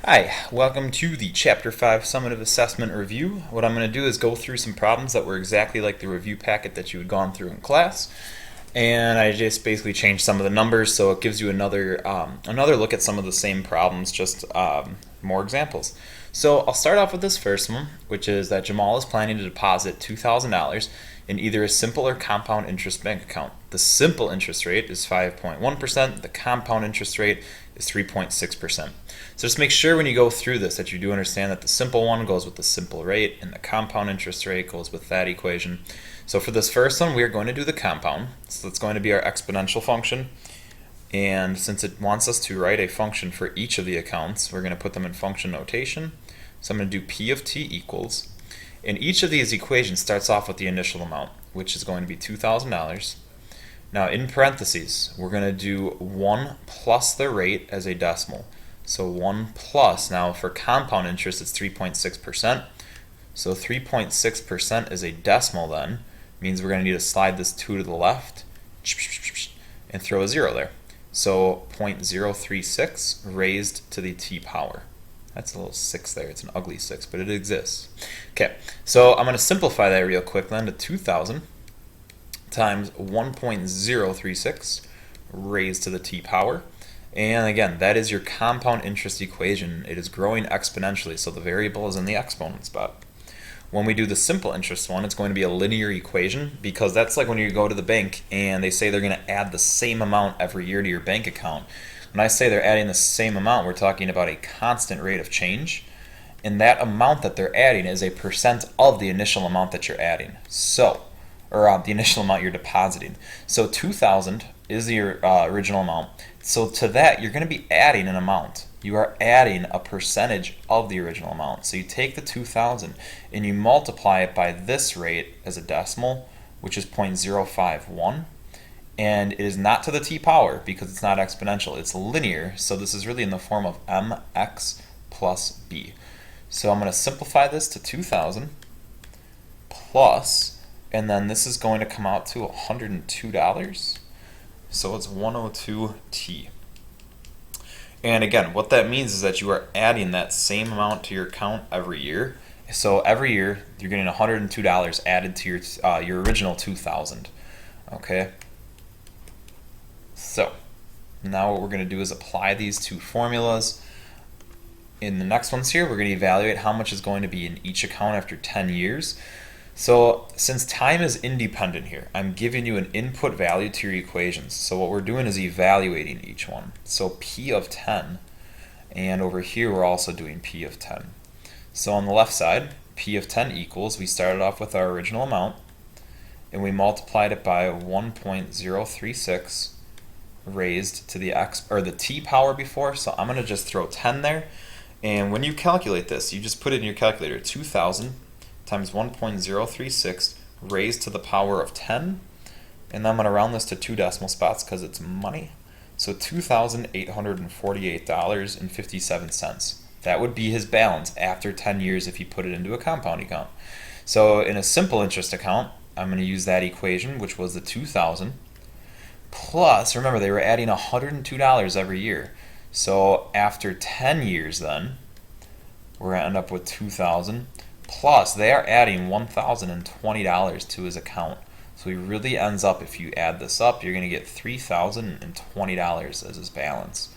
Hi, welcome to the Chapter 5 Summative Assessment Review. What I'm going to do is go through some problems that were exactly like the review packet that you had gone through in class. And I just basically changed some of the numbers so it gives you another look at some of the same problems, just more examples. So I'll start off with this first one, which is that Jamal is planning to deposit $2,000 in either a simple or compound interest bank account. The simple interest rate is 5.1%, the compound interest rate is 3.6%. So just make sure when you go through this that you do understand that the simple one goes with the simple rate and the compound interest rate goes with that equation. So for this first one, we are going to do the compound. So it's going to be our exponential function. And since it wants us to write a function for each of the accounts, we're going to put them in function notation. So I'm going to do P of t equals. And each of these equations starts off with the initial amount, which is going to be $2,000. Now in parentheses, we're going to do 1 plus the rate as a decimal. So 1 plus, now for compound interest it's 3.6%. So 3.6% is a decimal then, means we're going to need to slide this 2 to the left and throw a 0 there. So 0.036 raised to the t power. That's a little 6 there, it's an ugly 6, but it exists. Okay, so I'm going to simplify that real quick then to 2,000 times 1.036 raised to the t power. And again, that is your compound interest equation. It is growing exponentially, so the variable is in the exponent spot. When we do the simple interest one, it's going to be a linear equation, because that's like when you go to the bank and they say they're going to add the same amount every year to your bank account. When I say they're adding the same amount, we're talking about a constant rate of change. And that amount that they're adding is a percent of the initial amount that you're adding. Or the initial amount you're depositing. So 2,000 is your original amount. So to that, you're going to be adding an amount. You are adding a percentage of the original amount. So you take the 2,000 and you multiply it by this rate as a decimal, which is 0.051. And it is not to the t power because it's not exponential. It's linear, so this is really in the form of mx plus b. So I'm going to simplify this to 2,000 plus, and then this is going to come out to $102. So it's 102t. And again, what that means is that you are adding that same amount to your account every year. So every year you're getting $102 added to your original 2,000. Okay. So now what we're going to do is apply these two formulas. In the next ones here, we're going to evaluate how much is going to be in each account after 10 years. So since time is independent here, I'm giving you an input value to your equations. So what we're doing is evaluating each one. So P of 10, and over here we're also doing P of 10. So on the left side, P of 10 equals, we started off with our original amount, and we multiplied it by 1.036 raised to the x, or the t power before, so I'm going to just throw 10 there. And when you calculate this, you just put it in your calculator, 2,000 times 1.036 raised to the power of 10, and then I'm going to round this to 2 decimal spots because it's money. So $2,848.57. That would be his balance after 10 years if you put it into a compound account. So in a simple interest account, I'm going to use that equation, which was the 2,000, plus, remember they were adding $102 every year. So after 10 years then, we're going to end up with 2,000. Plus, they are adding $1,020 to his account. So he really ends up, if you add this up, you're going to get $3,020 as his balance.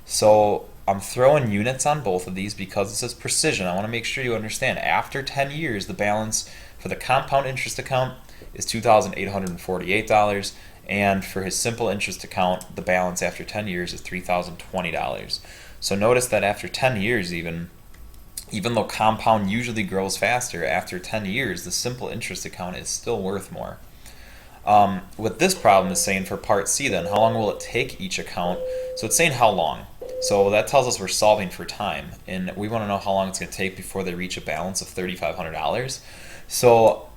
So I'm throwing units on both of these because this is precision. I want to make sure you understand. After 10 years, the balance for the compound interest account is $2,848. And for his simple interest account, the balance after 10 years is $3,020. So notice that after 10 years even though compound usually grows faster, after 10 years, the simple interest account is still worth more. What this problem is saying for part C then, how long will it take each account? So it's saying how long. So that tells us we're solving for time, and we want to know how long it's going to take before they reach a balance of $3,500. So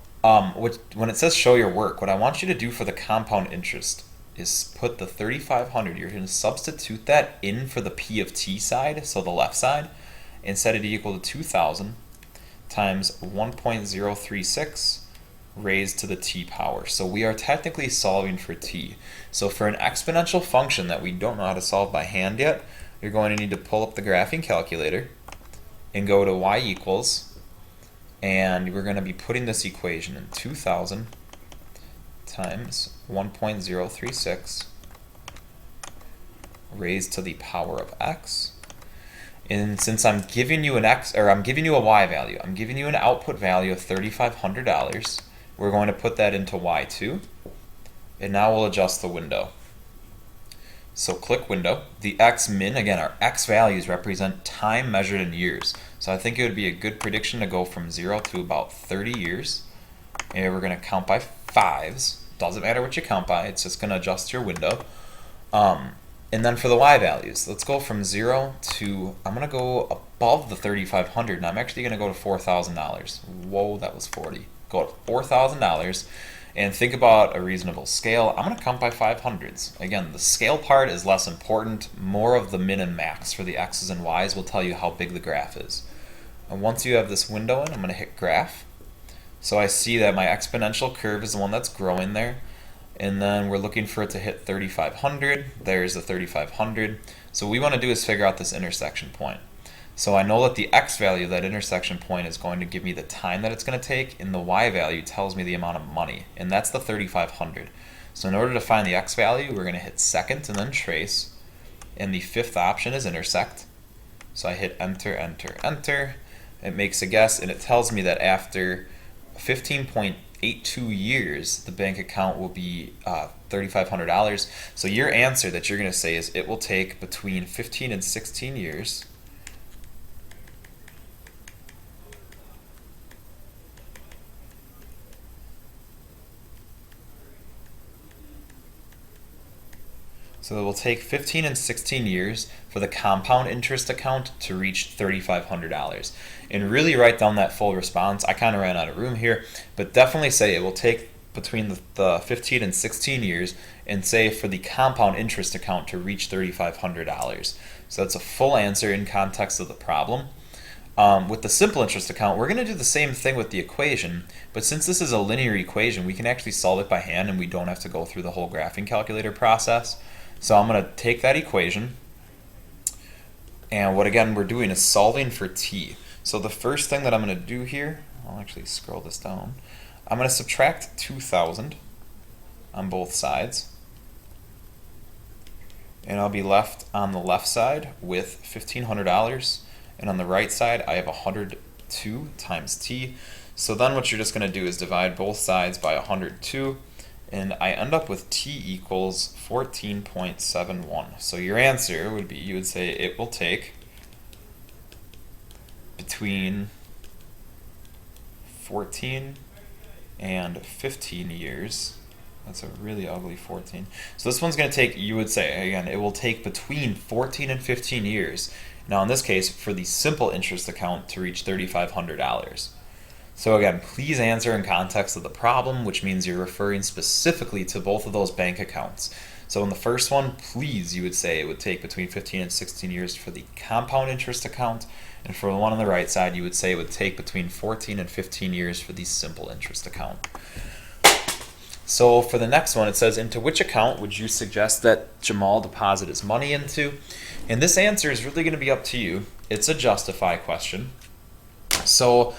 when it says show your work, what I want you to do for the compound interest is put the 3,500, you're going to substitute that in for the P of t side, so the left side, and set it equal to 2,000 times 1.036 raised to the t power. So we are technically solving for t. So for an exponential function that we don't know how to solve by hand yet, you're going to need to pull up the graphing calculator and go to y equals, and we're going to be putting this equation in 2000 times 1.036 raised to the power of x. And since I'm giving you an x, or I'm giving you a y value, I'm giving you an output value of $3,500, we're going to put that into y2, and now we'll adjust the window. So click window. The x min, again, our x values represent time measured in years. So I think it would be a good prediction to go from 0 to about 30 years. And we're going to count by fives. Doesn't matter what you count by, it's just going to adjust your window. And then for the y values, let's go from 0 to, I'm going to go above the 3,500, and I'm actually going to go to $4,000. Whoa, that was 40. Go to $4,000, and think about a reasonable scale. I'm going to count by 500s. Again, the scale part is less important. More of the min and max for the x's and y's will tell you how big the graph is. And once you have this window in, I'm going to hit graph. So I see that my exponential curve is the one that's growing there. And then we're looking for it to hit 3,500. There's the 3,500. So what we want to do is figure out this intersection point. So I know that the x value of that intersection point is going to give me the time that it's going to take, and the y value tells me the amount of money, and that's the 3,500. So in order to find the x value, we're going to hit second and then trace, and the fifth option is intersect. So I hit enter, enter, enter. It makes a guess, and it tells me that after 15.82 years, the bank account will be $3,500. So your answer that you're going to say is it will take between 15 and 16 years So it will take 15 and 16 years for the compound interest account to reach $3,500. And really write down that full response. I kind of ran out of room here, but definitely say it will take between the 15 and 16 years, and say for the compound interest account to reach $3,500. So that's a full answer in context of the problem. With the simple interest account, we're going to do the same thing with the equation, but since this is a linear equation, we can actually solve it by hand and we don't have to go through the whole graphing calculator process. So I'm going to take that equation, and what again we're doing is solving for t. So the first thing that I'm going to do here, I'll actually scroll this down, I'm going to subtract 2,000 on both sides, and I'll be left on the left side with $1,500, and on the right side I have 102 times t. So then what you're just going to do is divide both sides by 102, and I end up with t equals 14.71. So your answer would be, you would say it will take between 14 and 15 years. That's a really ugly 14. So this one's going to take, you would say, again, it will take between 14 and 15 years. Now in this case, for the simple interest account to reach $3,500. So again, please answer in context of the problem, which means you're referring specifically to both of those bank accounts. So in the first one, please, you would say it would take between 15 and 16 years for the compound interest account, and for the one on the right side, you would say it would take between 14 and 15 years for the simple interest account. So for the next one, it says, into which account would you suggest that Jamal deposit his money into? And this answer is really going to be up to you. It's a justify question. So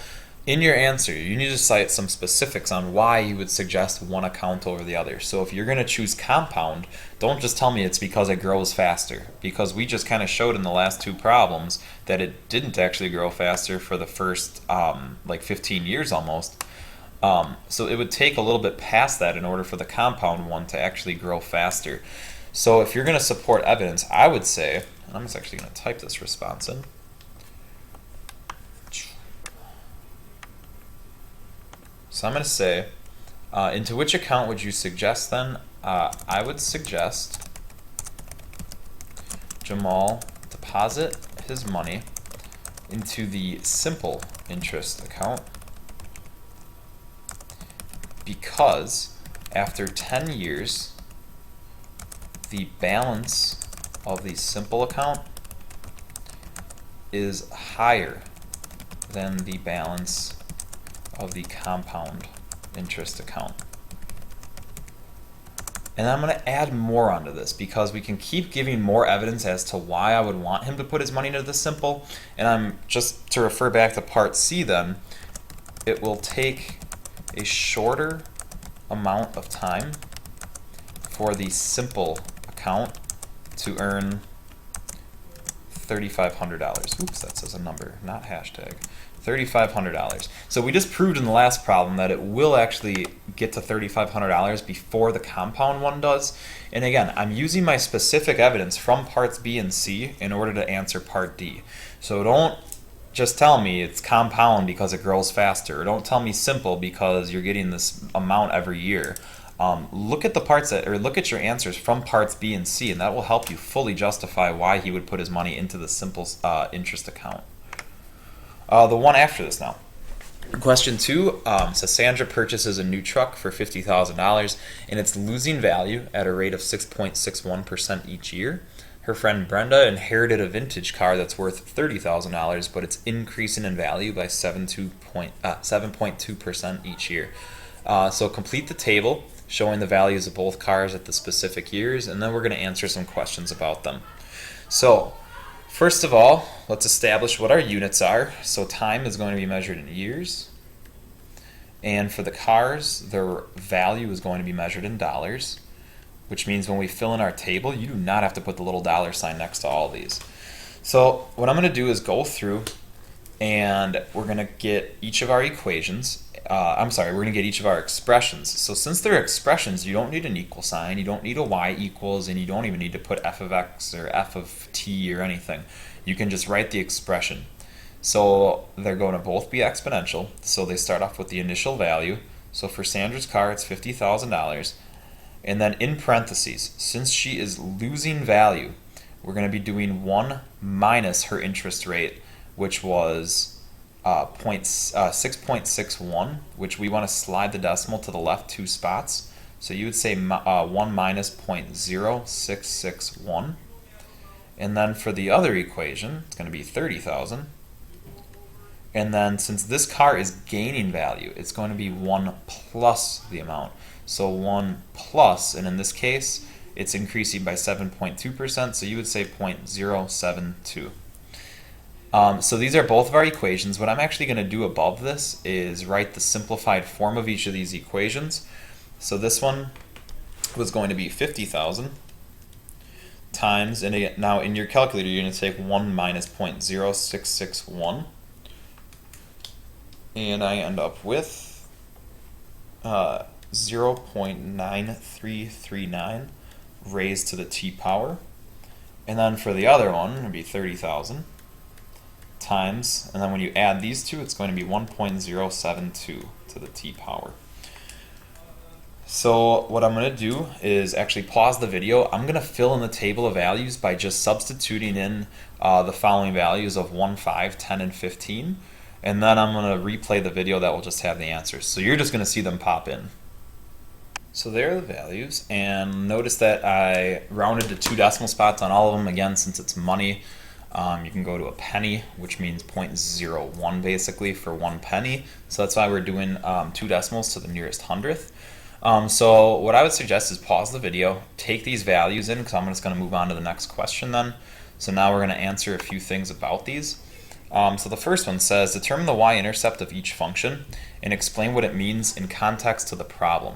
in your answer, you need to cite some specifics on why you would suggest one account over the other. So if you're going to choose compound, don't just tell me it's because it grows faster, because we just kind of showed in the last two problems that it didn't actually grow faster for the first like 15 years almost. So it would take a little bit past that in order for the compound one to actually grow faster. So if you're going to support evidence, I would say, and I'm just actually going to type this response in. So I'm going to say, into which account would you suggest then? I would suggest Jamal deposit his money into the simple interest account, because after 10 years, the balance of the simple account is higher than the balance of the compound interest account. And then I'm going to add more onto this because we can keep giving more evidence as to why I would want him to put his money into the simple. And I'm just to refer back to part C then, it will take a shorter amount of time for the simple account to earn $3,500. Oops, that says a number, not hashtag. $3,500. So we just proved in the last problem that it will actually get to $3,500 before the compound one does. And again, I'm using my specific evidence from parts B and C in order to answer part D. So don't just tell me it's compound because it grows faster, or don't tell me simple because you're getting this amount every year. Look at the parts that, or look at your answers from parts B and C, and that will help you fully justify why he would put his money into the simple interest account. The one after this now. Question 2 says Sandra purchases a new truck for $50,000 and it's losing value at a rate of 6.61% each year. Her friend Brenda inherited a vintage car that's worth $30,000, but it's increasing in value by 7.2% each year. So complete the table showing the values of both cars at the specific years, and then we're going to answer some questions about them. So first of all, let's establish what our units are. So time is going to be measured in years. And for the cars, their value is going to be measured in dollars, which means when we fill in our table, you do not have to put the little dollar sign next to all these. So what I'm going to do is go through and we're going to get each of our equations. We're going to get each of our expressions. So since they're expressions, you don't need an equal sign, you don't need a y equals, and you don't even need to put f of x or f of t or anything. You can just write the expression. So they're going to both be exponential. So they start off with the initial value. So for Sandra's car, it's $50,000. And then in parentheses, since she is losing value, we're going to be doing 1 minus her interest rate, which was 6.61, which we want to slide the decimal to the left 2 spots. So you would say 1 minus 0.0661. And then for the other equation, it's going to be 30,000. And then since this car is gaining value, it's going to be 1 plus the amount. So 1 plus, and in this case, it's increasing by 7.2%, so you would say 0.072. So these are both of our equations. What I'm actually going to do above this is write the simplified form of each of these equations. So this one was going to be 50,000 times, and now in your calculator you're going to take 1 minus 0.0661, and I end up with 0.9339 raised to the t power. And then for the other one, it would be 30,000 times, and then when you add these two, it's going to be 1.072 to the t power. So what I'm going to do is actually pause the video. I'm going to fill in the table of values by just substituting in the following values of 1, 5, 10, and 15. And then I'm going to replay the video that will just have the answers. So you're just going to see them pop in. So there are the values, and notice that I rounded to 2 decimal spots on all of them. Again, since it's money, you can go to a penny, which means 0.01 basically for 1 penny. So that's why we're doing 2 decimals to the nearest hundredth. So what I would suggest is pause the video, take these values in, because I'm just going to move on to the next question then. So now we're going to answer a few things about these. So the first one says, determine the y-intercept of each function and explain what it means in context to the problem.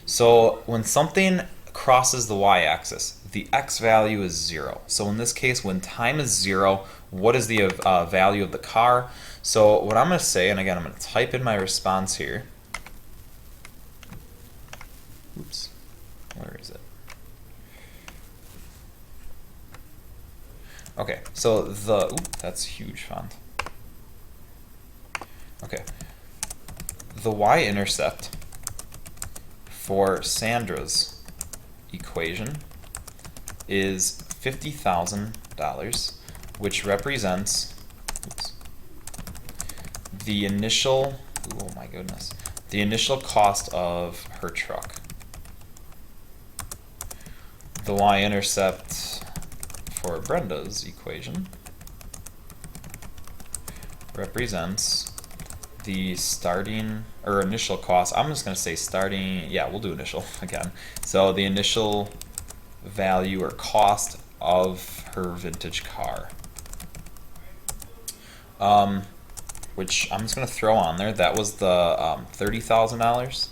So when something crosses the y-axis, the x value is 0. So in this case, when time is 0, what is the value of the car? So what I'm going to say, and again, I'm going to type in my response here. Oops, where is it? Okay, so that's huge font. Okay, the y-intercept for Sandra's equation is $50,000, which represents the initial, the initial cost of her truck. The y-intercept for Brenda's equation represents the starting or initial cost. I'm just going to say starting, yeah, we'll do initial again. So the initial value or cost of her vintage car, which I'm just going to throw on there. That was the $30,000.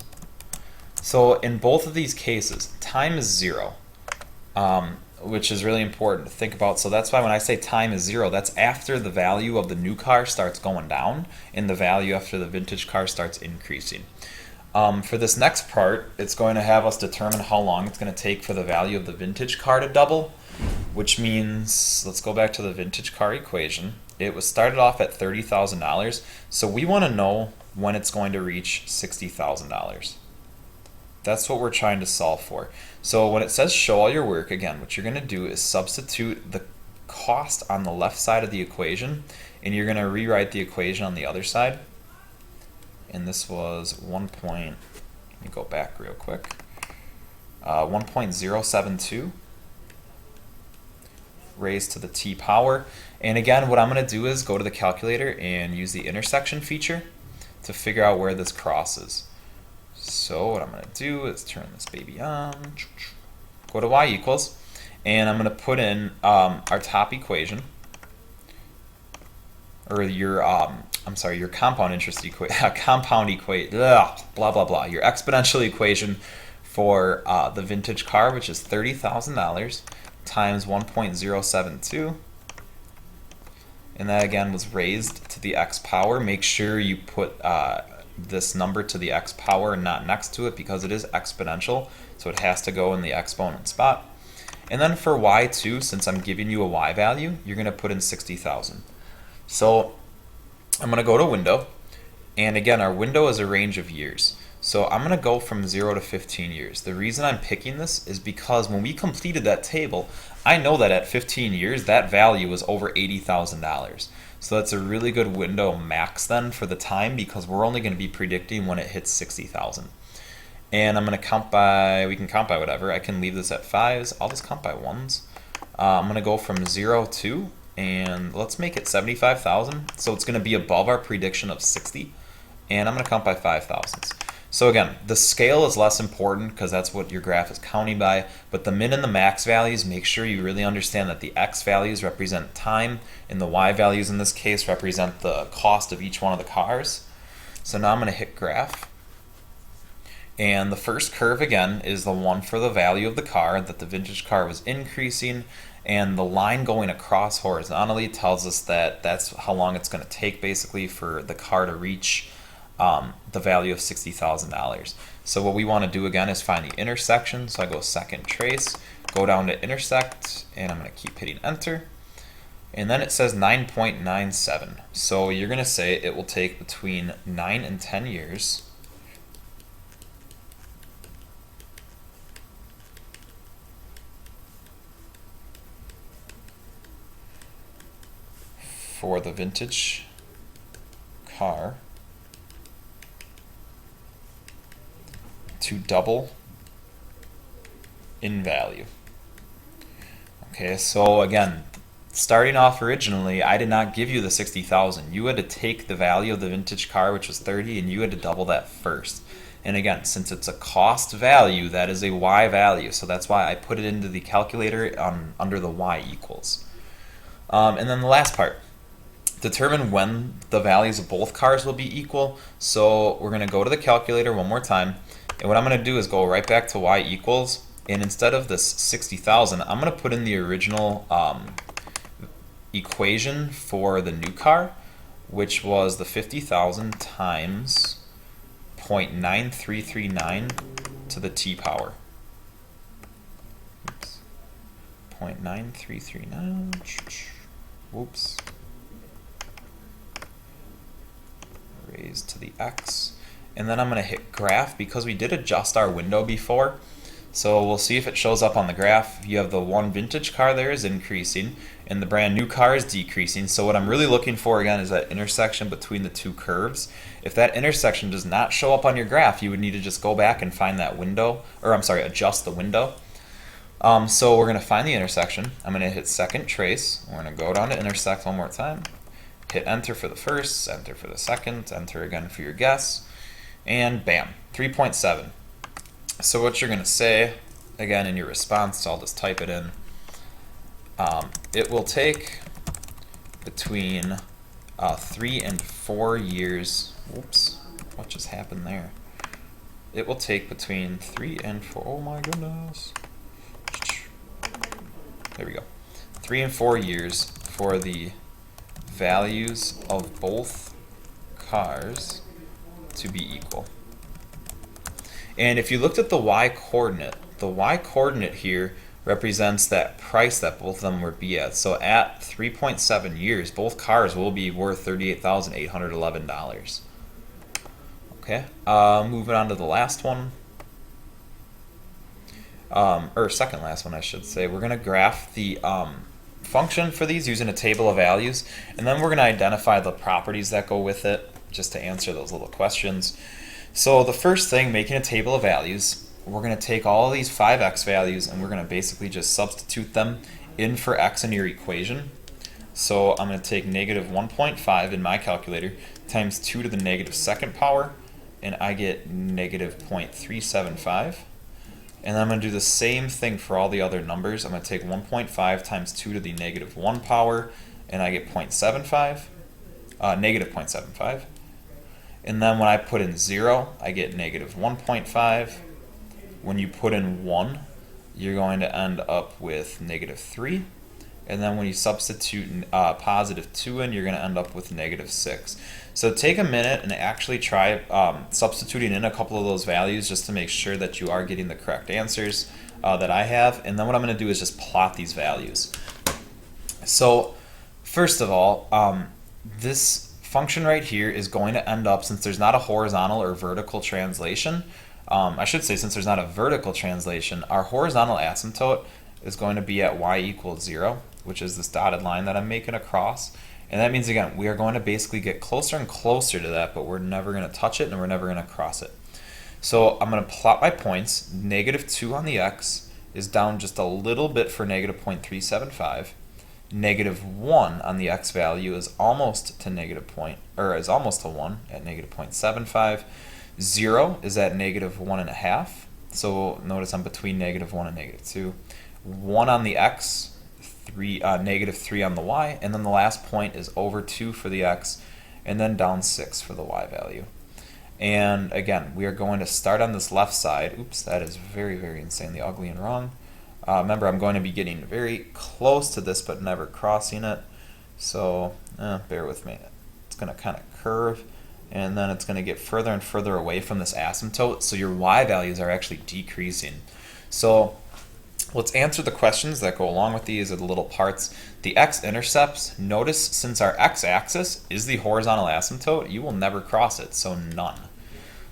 So in both of these cases, time is 0, which is really important to think about. So that's why when I say time is 0, that's after the value of the new car starts going down and the value after the vintage car starts increasing. For this next part, it's going to have us determine how long it's going to take for the value of the vintage car to double, which means, let's go back to the vintage car equation. It was started off at $30,000, so we want to know when it's going to reach $60,000. That's what we're trying to solve for. So when it says show all your work, again, what you're going to do is substitute the cost on the left side of the equation, and you're going to rewrite the equation on the other side. And this was let me go back real quick, 1.072 raised to the t power. And again, what I'm going to do is go to the calculator and use the intersection feature to figure out where this crosses. So what I'm going to do is turn this baby on, go to y equals, and I'm going to put in our top equation, or your your compound interest blah blah blah, your exponential equation for the vintage car, which is $30,000 times 1.072, and that again was raised to the x power. Make sure you put this number to the x power and not next to it, because it is exponential, so it has to go in the exponent spot. And then for y2, since I'm giving you a y value, you're going to put in 60,000. So I'm going to go to window, and again, our window is a range of years. So I'm going to go from 0 to 15 years. The reason I'm picking this is because when we completed that table, I know that at 15 years, that value was over $80,000. So that's a really good window max then for the time, because we're only going to be predicting when it hits 60,000. And I'm going to count by, we can count by whatever. I can leave this at 5s. I'll just count by 1s. I'm going to go from 0 to, and let's make it 75,000. So it's going to be above our prediction of 60. And I'm going to count by 5,000s. So again, the scale is less important because that's what your graph is counting by, but the min and the max values, make sure you really understand that the x values represent time and the y values in this case represent the cost of each one of the cars. So now I'm going to hit graph. And the first curve again is the one for the value of the car, that the vintage car was increasing, and the line going across horizontally tells us that that's how long it's going to take basically for the car to reach the value of $60,000. So what we want to do again is find the intersection. So I go second trace, go down to intersect, and I'm going to keep hitting enter. And then it says 9.97. So you're going to say it will take between 9 and 10 years for the vintage car to double in value. Okay, so again, starting off originally, I did not give you the 60,000. You had to take the value of the vintage car, which was 30, and you had to double that first. And again, since it's a cost value, that is a y value, so that's why I put it into the calculator under the y equals. And then the last part, determine when the values of both cars will be equal. So we're going to go to the calculator one more time. And what I'm going to do is go right back to y equals, and instead of this 60,000, I'm going to put in the original equation for the new car, which was the 50,000 times 0.9339 to the t power. Oops. 0.9339. Whoops. Raised to the x. And then I'm going to hit graph because we did adjust our window before. So we'll see if it shows up on the graph. You have the one vintage car there is increasing and the brand new car is decreasing. So what I'm really looking for again is that intersection between the two curves. If that intersection does not show up on your graph, you would need to just go back and find that window, or I'm sorry, adjust the window. So we're going to find the intersection. I'm going to hit second trace. We're going to go down to intersect one more time. Hit enter for the first, enter for the second, enter again for your guess, and bam, 3.7. So what you're going to say, again in your response, so I'll just type it in, it will take between 3 and 4 years, whoops, what just happened there? It will take between 3 and 4, oh my goodness. There we go. 3 and 4 years for the values of both cars to be equal. And if you looked at the y-coordinate here represents that price that both of them would be at. So at 3.7 years, both cars will be worth $38,811. Okay, moving on to the last one, or second last one I should say. We're going to graph the function for these using a table of values, and then we're going to identify the properties that go with it just to answer those little questions. So the first thing, making a table of values, we're going to take all of these 5x values and we're going to basically just substitute them in for x in your equation. So I'm going to take negative 1.5 in my calculator times 2 to the negative second power, and I get negative 0.375. And I'm going to do the same thing for all the other numbers. I'm going to take 1.5 times 2 to the negative 1 power, and I get 0.75, negative 0.75. And then when I put in 0, I get negative 1.5. When you put in 1, you're going to end up with negative 3. And then when you substitute positive 2 in, you're going to end up with negative 6. So take a minute and actually try substituting in a couple of those values just to make sure that you are getting the correct answers that I have. And then what I'm going to do is just plot these values. So first of all, this function right here is going to end up, since there's not a horizontal or vertical translation, I should say since there's not a vertical translation, our horizontal asymptote is going to be at y equals 0, which is this dotted line that I'm making across. And that means, again, we are going to basically get closer and closer to that, but we're never going to touch it and we're never going to cross it. So I'm going to plot my points. Negative 2 on the x is down just a little bit for negative 0.375. Negative 1 on the x value is almost to is almost to 1 at negative 0.75. 0 is at negative 1.5. So notice I'm between negative 1 and negative 2. 1 on the x, negative 3 on the y, and then the last point is over 2 for the x, and then down 6 for the y value. And again, we are going to start on this left side. Oops, that is very, very insanely ugly and wrong. Remember, I'm going to be getting very close to this, but never crossing it. So bear with me. It's going to kind of curve, and then it's going to get further and further away from this asymptote. So your y values are actually decreasing. So let's answer the questions that go along with these, are the little parts. The x-intercepts, notice since our x-axis is the horizontal asymptote, you will never cross it, so none.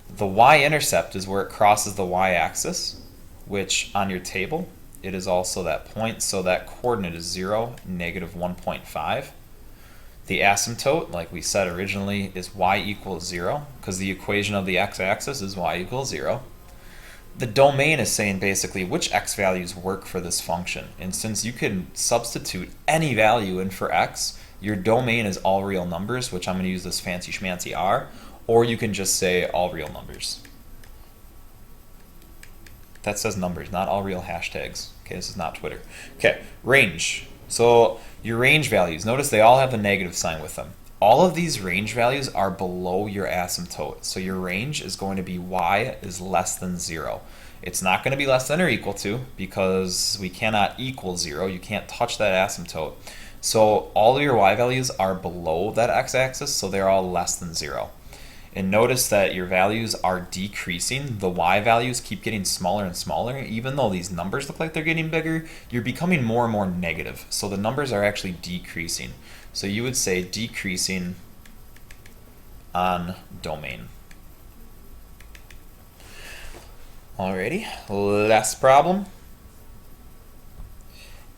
The y-intercept is where it crosses the y-axis, which on your table, it is also that point, so that coordinate is 0, negative 1.5. The asymptote, like we said originally, is y equals 0, because the equation of the x-axis is y equals 0. The domain is saying basically which x values work for this function. And since you can substitute any value in for x, your domain is all real numbers, which I'm going to use this fancy schmancy r, or you can just say all real numbers. That says numbers, not all real hashtags. Okay, this is not Twitter. Okay, range. So your range values, notice they all have the negative sign with them. All of these range values are below your asymptote. So your range is going to be y is less than 0. It's not going to be less than or equal to, because we cannot equal 0. You can't touch that asymptote. So all of your y values are below that x-axis, so they're all less than 0. And notice that your values are decreasing. The y values keep getting smaller and smaller. Even though these numbers look like they're getting bigger, you're becoming more and more negative. So the numbers are actually decreasing. So you would say decreasing on domain. Alrighty, last problem.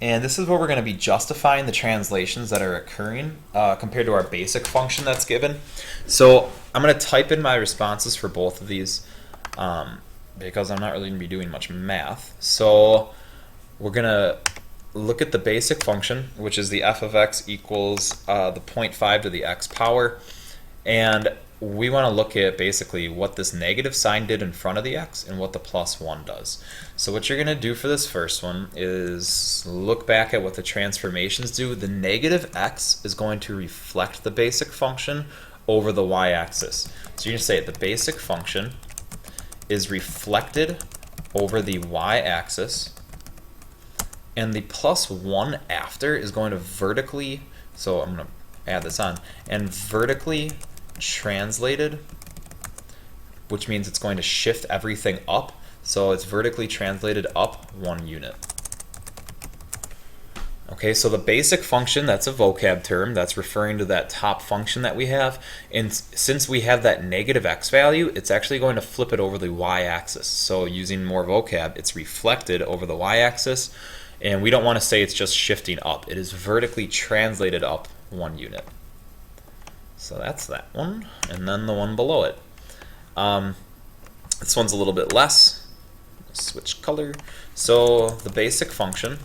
And this is where we're going to be justifying the translations that are occurring compared to our basic function that's given. So I'm going to type in my responses for both of these because I'm not really going to be doing much math. So we're going to look at the basic function, which is the f of x equals the 0.5 to the x power, and we want to look at basically what this negative sign did in front of the x and what the plus 1 does. So what you're going to do for this first one is look back at what the transformations do. The negative x is going to reflect the basic function over the y-axis. So you're going to say the basic function is reflected over the y-axis, and the plus 1 after is going to vertically, so I'm going to add this on, and vertically translated, which means it's going to shift everything up. So it's vertically translated up 1 unit. Okay, so the basic function, that's a vocab term. That's referring to that top function that we have. And since we have that negative x value, it's actually going to flip it over the y-axis. So using more vocab, it's reflected over the y-axis. And we don't want to say it's just shifting up. It is vertically translated up 1 unit. So that's that one, and then the one below it. This one's a little bit less. Switch color. So the basic function,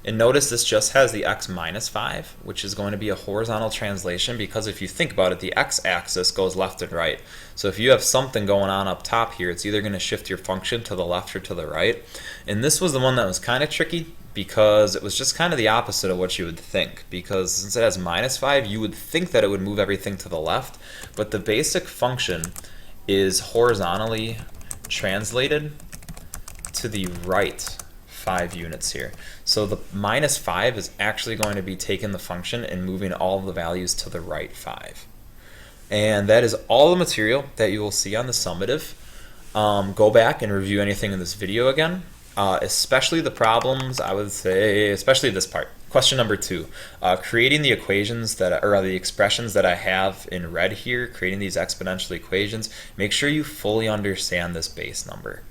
and notice this just has the x minus 5, which is going to be a horizontal translation, because if you think about it, the x-axis goes left and right. So if you have something going on up top here, it's either going to shift your function to the left or to the right. And this was the one that was kind of tricky, because it was just kind of the opposite of what you would think. Because since it has minus 5, you would think that it would move everything to the left, but the basic function is horizontally translated to the right 5 units here. So the minus 5 is actually going to be taking the function and moving all of the values to the right 5. And that is all the material that you will see on the summative. Go back and review anything in this video again. Especially the problems, I would say, especially this part. Question number 2, creating the equations that, or the expressions that I have in red here, creating these exponential equations, make sure you fully understand this base number.